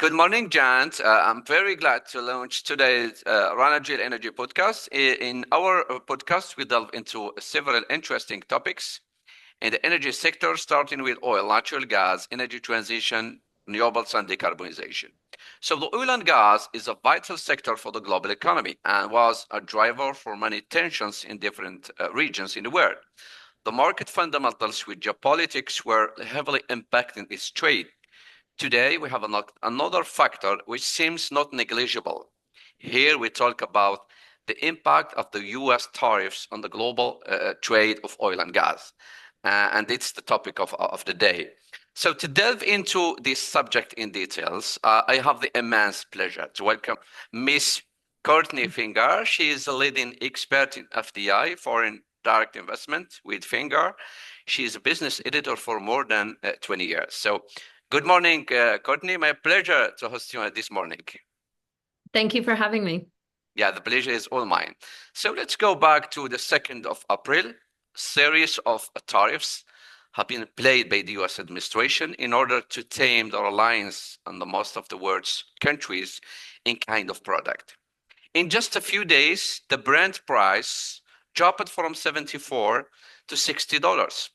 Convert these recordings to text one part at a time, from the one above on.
Good morning, Jant. I'm very glad to launch today's Ranadrill Energy podcast. In our podcast, we delve into several interesting topics in the energy sector, starting with oil, natural gas, energy transition, renewables, and decarbonization. So the oil and gas is a vital sector for the global economy and was a driver for many tensions in different regions in the world. The market fundamentals with geopolitics were heavily impacting its trade. Today, we have another factor which seems not negligible. Here we talk about the impact of the US tariffs on the global trade of oil and gas. And it's the topic of the day. So to delve into this subject in details, I have the immense pleasure to welcome Miss Courtney Fingar. She is a leading expert in FDI, foreign direct investment with Fingar. She is a business editor for more than 20 years. So good morning, Courtney. My pleasure to host you this morning. Thank you for having me. Yeah, the pleasure is all mine. So let's go back to the 2nd of April. Series of tariffs have been played by the US administration in order to tame the reliance on the most of the world's countries in kind of product. In just a few days, the Brent price dropped from $74 to $60.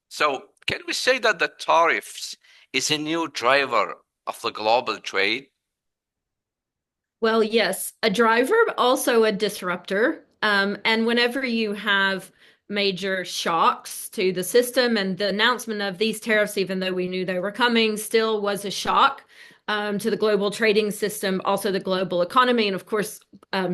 So can we say that the tariffs is a new driver of the global trade? Well, yes, a driver, but also a disruptor. And whenever you have major shocks to the system, and the announcement of these tariffs, even though we knew they were coming, still was a shock to the global trading system, also the global economy, and of course,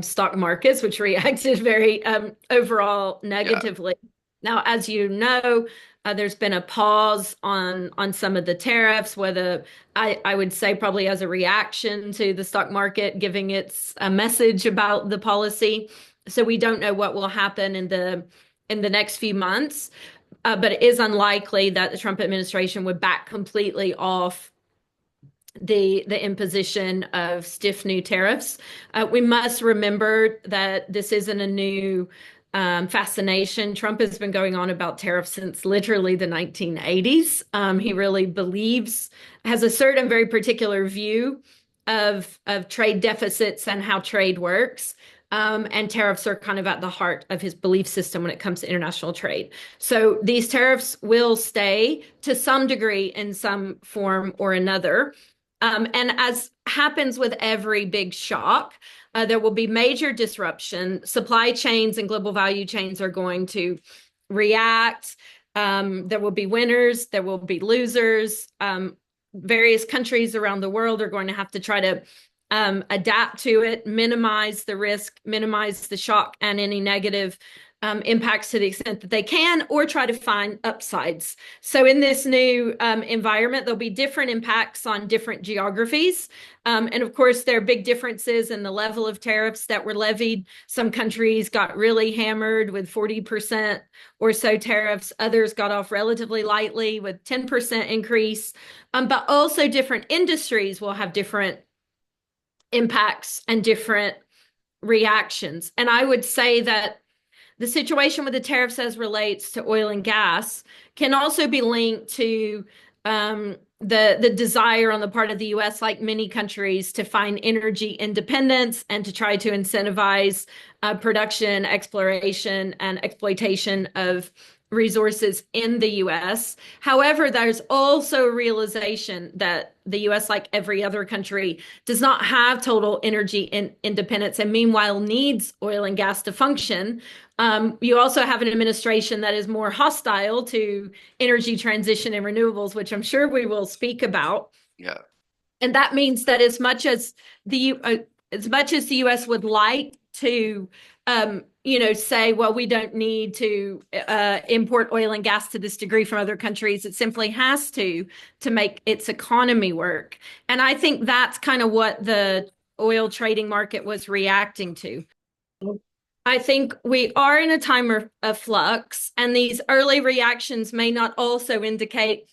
stock markets, which reacted very overall negatively. Yeah. Now, as you know, there's been a pause on some of the tariffs, whether I would say probably as a reaction to the stock market giving its a message about the policy. So we don't know what will happen in the next few months, but it is unlikely that the Trump administration would back completely off the imposition of stiff new tariffs. We must remember that this isn't a new fascination. Trump has been going on about tariffs since literally the 1980s. He really has a certain very particular view of trade deficits and how trade works. And tariffs are kind of at the heart of his belief system when it comes to international trade. So these tariffs will stay to some degree in some form or another. And as happens with every big shock, there will be major disruption. Supply chains and global value chains are going to react. There will be winners, there will be losers. Various countries around the world are going to have to try to adapt to it, minimize the risk, minimize the shock and any negative impacts to the extent that they can, or try to find upsides. So in this new environment, there'll be different impacts on different geographies. And of course, there are big differences in the level of tariffs that were levied. Some countries got really hammered with 40% or so tariffs. Others got off relatively lightly with 10% increase. But also different industries will have different impacts and different reactions. And I would say that the situation with the tariffs as relates to oil and gas can also be linked to the desire on the part of the US, like many countries, to find energy independence and to try to incentivize production, exploration, and exploitation of resources in the US. However, there's also a realization that the US, like every other country, does not have total energy independence and meanwhile needs oil and gas to function. You also have an administration that is more hostile to energy transition and renewables, which I'm sure we will speak about. Yeah. And that means that as much as the US would like to say, well, we don't need to import oil and gas to this degree from other countries. It simply has to make its economy work. And I think that's kind of what the oil trading market was reacting to. I think we are in a time of flux, and these early reactions may not also indicate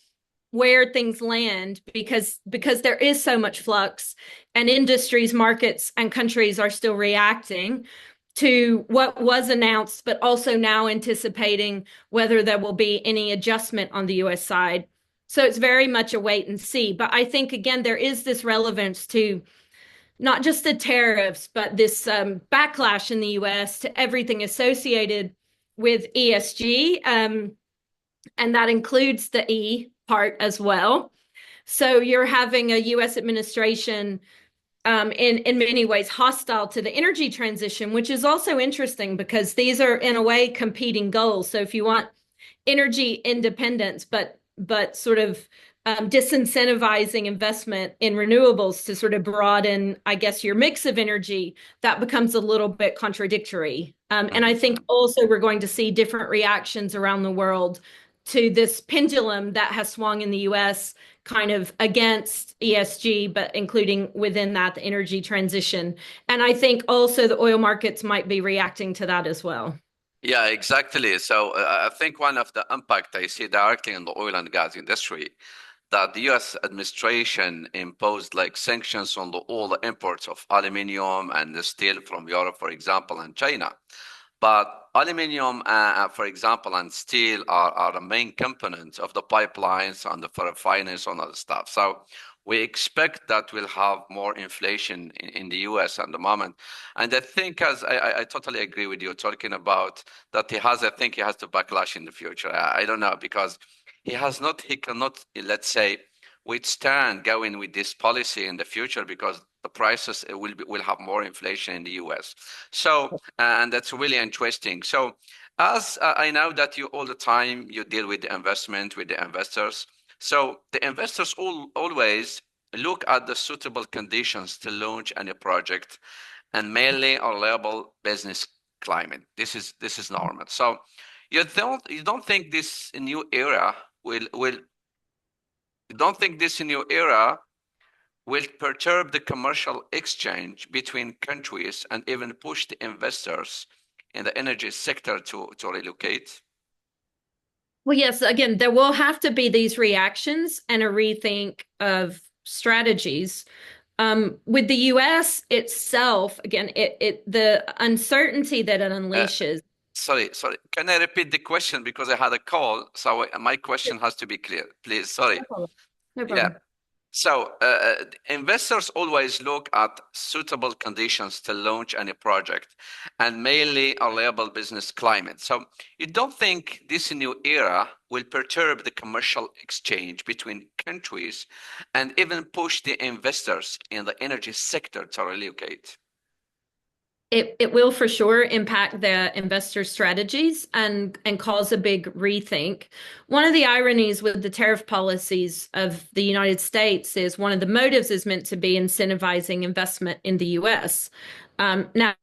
where things land because there is so much flux, and industries, markets, and countries are still reacting to what was announced, but also now anticipating whether there will be any adjustment on the US side. So it's very much a wait and see. But I think, again, there is this relevance to not just the tariffs, but this backlash in the US to everything associated with ESG. And that includes the E part as well. So you're having a US administration in many ways hostile to the energy transition, which is also interesting because these are in a way competing goals. So if you want energy independence, but sort of disincentivizing investment in renewables to sort of broaden, I guess, your mix of energy, that becomes a little bit contradictory. And I think Mhm. also we're going to see different reactions around the world to this pendulum that has swung in the US kind of against ESG, but including within that the energy transition. And I think also the oil markets might be reacting to that as well. Yeah, exactly. So I think one of the impact I see directly in the oil and gas industry that the U.S. administration imposed like sanctions on all the imports of aluminium and the steel from Europe, for example, and China. But aluminium, for example, and steel are the main components of the pipelines and the for refiners and other stuff. So we expect that we'll have more inflation in the US at the moment. And I think, as I totally agree with you talking about that I think he has to backlash in the future. I don't know because he cannot, let's say, withstand going with this policy in the future because the prices will have more inflation in the US. So, and that's really interesting. So, as I know that you all the time you deal with the investment with the investors. So the investors always look at the suitable conditions to launch any project and mainly our label business climate. This is normal. So you don't think this new era will you don't think this new era will perturb the commercial exchange between countries and even push the investors in the energy sector to relocate? Well, yes, again, there will have to be these reactions and a rethink of strategies. With the US itself, again, the uncertainty that it Uh, unleashes. sorry. Can I repeat the question because I had a call, so my question has to be clear, please. Sorry. No problem. No Yeah. problem. So investors always look at suitable conditions to launch any project and mainly a reliable business climate. So you don't think this new era will perturb the commercial exchange between countries and even push the investors in the energy sector to relocate? It will for sure impact the investor strategies and cause a big rethink. One of the ironies with the tariff policies of the United States is one of the motives is meant to be incentivizing investment in the US. Now,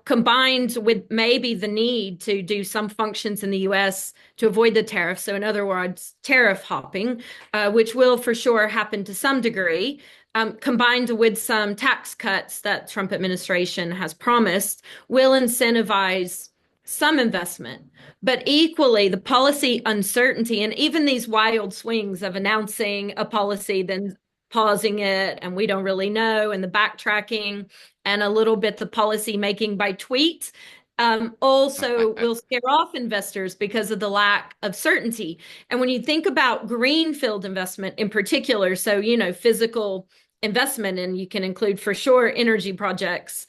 combined with maybe the need to do some functions in the US to avoid the tariff, so in other words, tariff hopping, which will for sure happen to some degree, combined with some tax cuts that Trump administration has promised, will incentivize some investment. But equally, the policy uncertainty and even these wild swings of announcing a policy, then pausing it, and we don't really know, and the backtracking, and a little bit the policy making by tweet, also will scare off investors because of the lack of certainty. And when you think about greenfield investment in particular, so, physical investment, and you can include for sure energy projects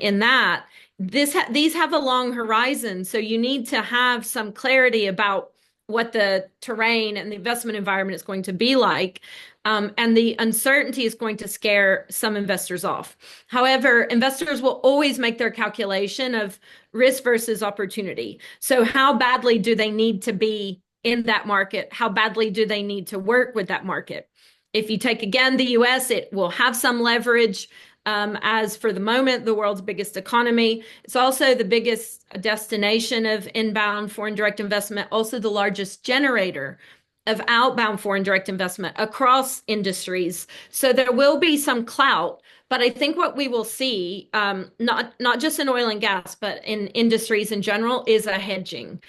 in that. These have a long horizon, so you need to have some clarity about what the terrain and the investment environment is going to be like. And the uncertainty is going to scare some investors off. However, investors will always make their calculation of risk versus opportunity. So, how badly do they need to be in that market? How badly do they need to work with that market? If you take again the US, it will have some leverage. As for the moment, the world's biggest economy. It's also the biggest destination of inbound foreign direct investment, also the largest generator of outbound foreign direct investment across industries. So there will be some clout, but I think what we will see, not just in oil and gas, but in industries in general, is a hedging.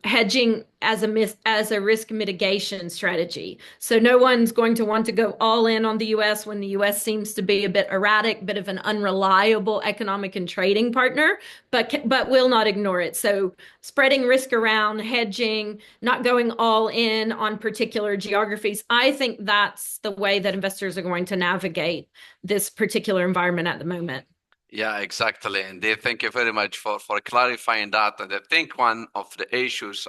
hedging as a risk mitigation strategy. So no one's going to want to go all in on the US when the US seems to be a bit erratic, bit of an unreliable economic and trading partner, but will not ignore it. So spreading risk around, hedging, not going all in on particular geographies. I think that's the way that investors are going to navigate this particular environment at the moment. Yeah, exactly. And thank you very much for clarifying that. And I think one of the issues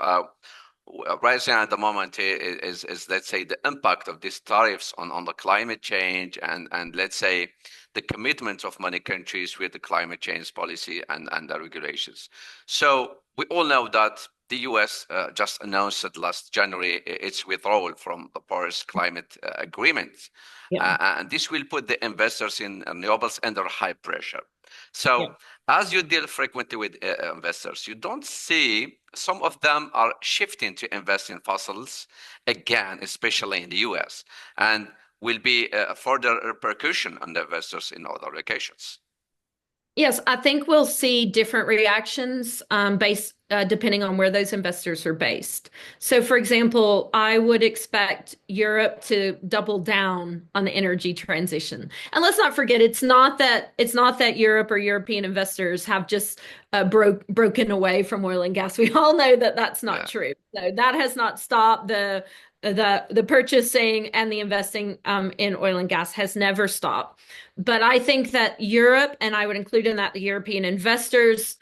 rising at the moment is let's say the impact of these tariffs on the climate change and let's say the commitment of many countries with the climate change policy and the regulations. So we all know that the US just announced that last January its withdrawal from the Paris Climate Agreement. Yeah. And this will put the investors in renewables under high pressure. So Yeah. as you deal frequently with investors, you don't see some of them are shifting to invest in fossils again, especially in the US, and will be a further repercussion on the investors in other locations. Yes, I think we'll see different reactions based depending on where those investors are based. So, for example, I would expect Europe to double down on the energy transition. And let's not forget, it's not that Europe or European investors have just broken away from oil and gas. We all know that that's not Yeah. true. So that has not stopped the purchasing and the investing in oil and gas has never stopped. But I think that Europe, and I would include in that the European investors,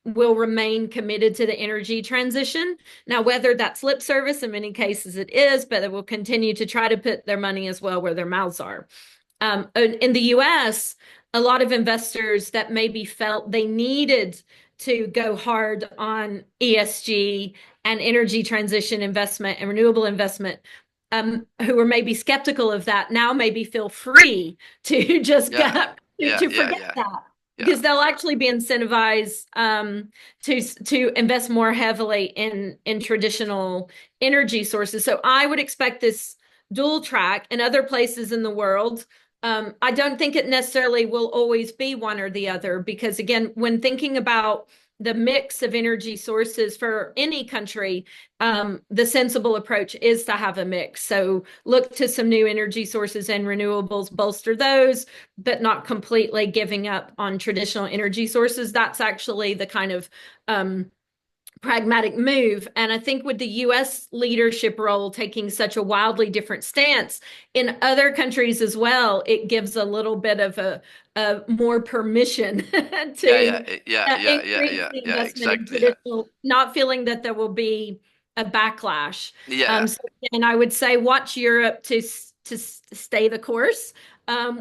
will remain committed to the energy transition. Now, whether that's lip service, in many cases it is, but they will continue to try to put their money as well where their mouths are. In the US, a lot of investors that maybe felt they needed to go hard on ESG and energy transition investment and renewable investment, who were maybe skeptical of that, now maybe feel free to just Yeah. get Yeah. to Yeah. forget Yeah. that Yeah. because they'll actually be incentivized to invest more heavily in traditional energy sources. So I would expect this dual track in other places in the world. I don't think it necessarily will always be one or the other because, again, when thinking about the mix of energy sources for any country, the sensible approach is to have a mix. So look to some new energy sources and renewables, bolster those, but not completely giving up on traditional energy sources. That's actually the kind of pragmatic move. And I think with the US leadership role taking such a wildly different stance in other countries as well, it gives a little bit of a more permission Yeah. Yeah. to Yeah. Yeah. Yeah. increase Yeah. the Yeah. investment in Exactly. Yeah. traditional, not feeling that there will be a backlash. Yeah. And I would say watch Europe to stay the course.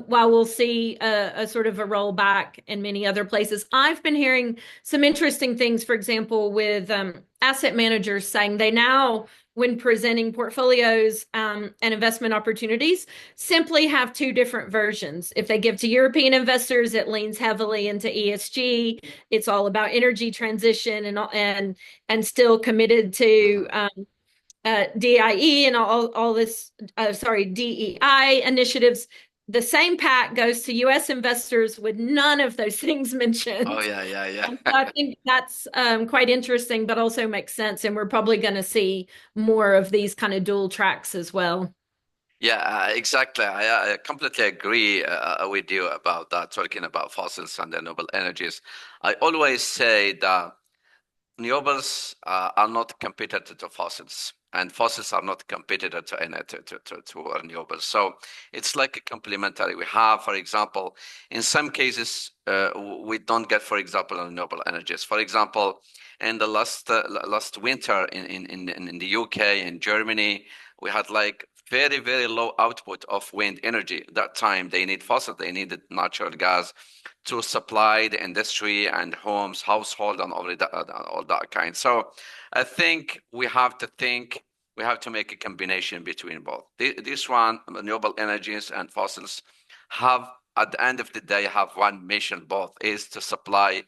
While we'll see a sort of a rollback in many other places. I've been hearing some interesting things, for example, with asset managers saying they now, when presenting portfolios and investment opportunities, simply have two different versions. If they give to European investors, it leans heavily into ESG. It's all about energy transition and still committed to Mhm. DIE and all this, DEI initiatives. The same pack goes to US investors with none of those things Oh, mentioned. yeah. Yeah. Yeah. And so I think that's quite interesting, but also makes sense. And we're probably going to see more of these kind of dual tracks as well. Yeah, exactly. I completely agree with you about that, talking about fossils and renewable energies. I always say that renewables are not competitor to fossils, and fossils are not competitor to renewables. So it's like a complementary. We have, for example, in some cases, we don't get, for example, renewable energies. For example, in the last winter in the UK and Germany, we had like very low output of wind energy. That time they need fossil, they needed natural gas to supply the industry and homes, household, and all that kind. So I think we have to make a combination between both. This one, renewable energies and fossils, have at the end of the day have one mission. Both is to supply,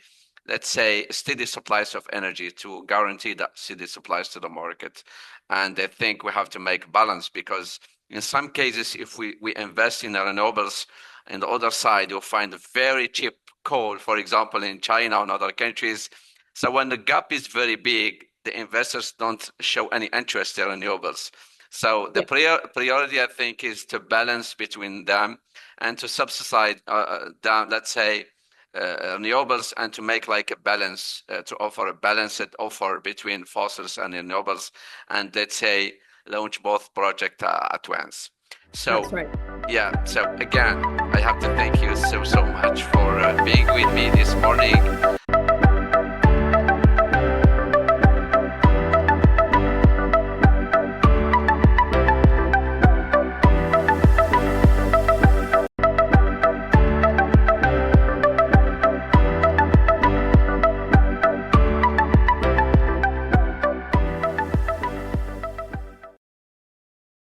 let's say, steady supplies of energy to guarantee that steady supplies to the market. And I think we have to make balance because in some cases, if we invest in the renewables, and the other side, you'll find very cheap coal, for example, in China and other countries. So when the gap is very big, the investors don't show any interest in renewables. So the priority, I think, is to balance between them and to subsidize down, let's say, renewables, and to make like a balance, to offer a balanced offer between fossils and renewables, and let's say launch both projects at once. So That's right. yeah, so again, I have to thank you so much for being with me this morning.